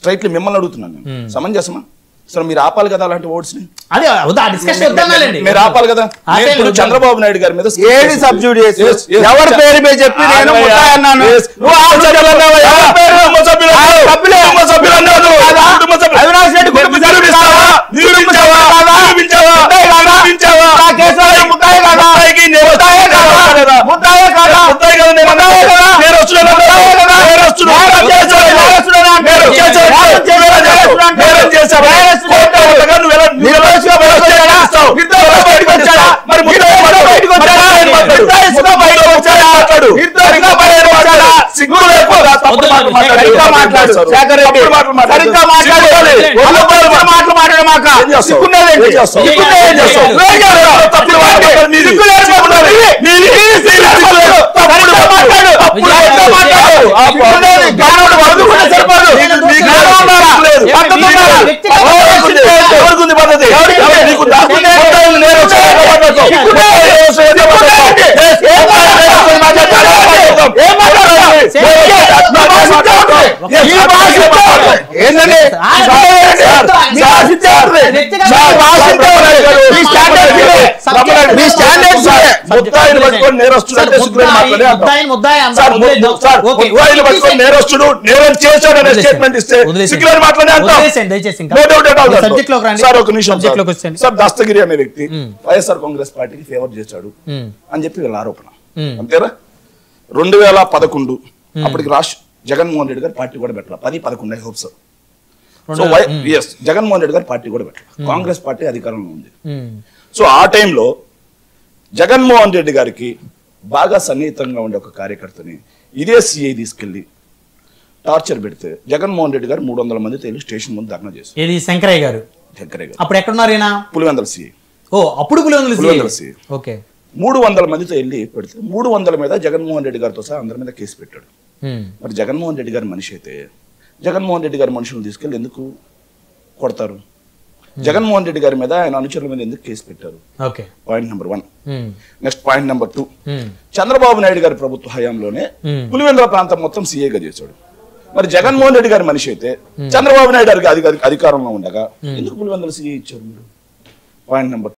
Straightly మిమ్మల్ని అడుగుతున్నాను నేను. సమంజసమా? అసలు మీరు ఆపాలి కదా అలాంటి ఓట్స్ ని. అదే డిస్కషన్ వద్దనాలండి. మీరు ఆపాలి కదా. చంద్రబాబు నాయుడు గారి మీద ఏది సబ్జెక్ట్ చేసి ఎవరి పేరు మీద చెప్పి నేను ముద్దాయి అన్నాను. అవినాష్ రెడ్డి కుటుంబ నేరస్తుడు నేరం చేశాడనే స్టేట్మెంట్ ఇస్తే సార్ దస్తగిరి అనే వ్యక్తి వైఎస్ఆర్ కాంగ్రెస్ పార్టీకి ఫేవర్ చేశాడు అని చెప్పి వీళ్ళ ఆరోపణ అంతేనా. 2011 అప్పటికి జగన్మోహన్ రెడ్డి గారు పార్టీ కూడా పెట్టాలి 10-11 I hope so. So Jaganmohan Reddy గారు పార్టీ కూడా పెట్టాలి, కాంగ్రెస్ పార్టీ అధికారంలో ఉంది. సో ఆ టైంలో జగన్మోహన్ రెడ్డి గారికి బాగా సన్నిహితంగా ఉండే ఒక కార్యకర్తని ఇదే సిఐ తీసుకెళ్లి టార్చర్ పెడితే జగన్మోహన్ రెడ్డి గారు 300 మందితో వెళ్ళి స్టేషన్ ముందు ధర్నా చేశారు. ఇది శంకరయ్య గారు అప్పుడు ఎక్కడున్నారు? పులివెందుల సిఐ. ఓ అప్పుడు పులివెందుల సిఐ. ఓకే. 300 మందితో వెళ్ళి పెడితే 300 మీద జగన్మోహన్ రెడ్డి గారితో సహా అందరి మీద కేసు పెట్టాడు. మరి జగన్మోహన్ రెడ్డి గారి మనిషి అయితే జగన్మోహన్ రెడ్డి గారి మనుషులను తీసుకెళ్ళి ఎందుకు కొడతారు? జగన్మోహన్ రెడ్డి గారి మీద ఆయన అనుచరుల మీద ఎందుకు కేసు పెట్టారు? Point number 1. Next point number 2, Chandrababu Naidu గారి ప్రభుత్వ హయాంలోనే పులివెందుల ప్రాంతం మొత్తం సీఏగా చేశాడు. మరి జగన్మోహన్ రెడ్డి గారి మనిషి అయితే చంద్రబాబు నాయుడు గారికి అధికారంలో ఉండగా ఎందుకు పులివెందుల సీఏ ఇచ్చారు? Point number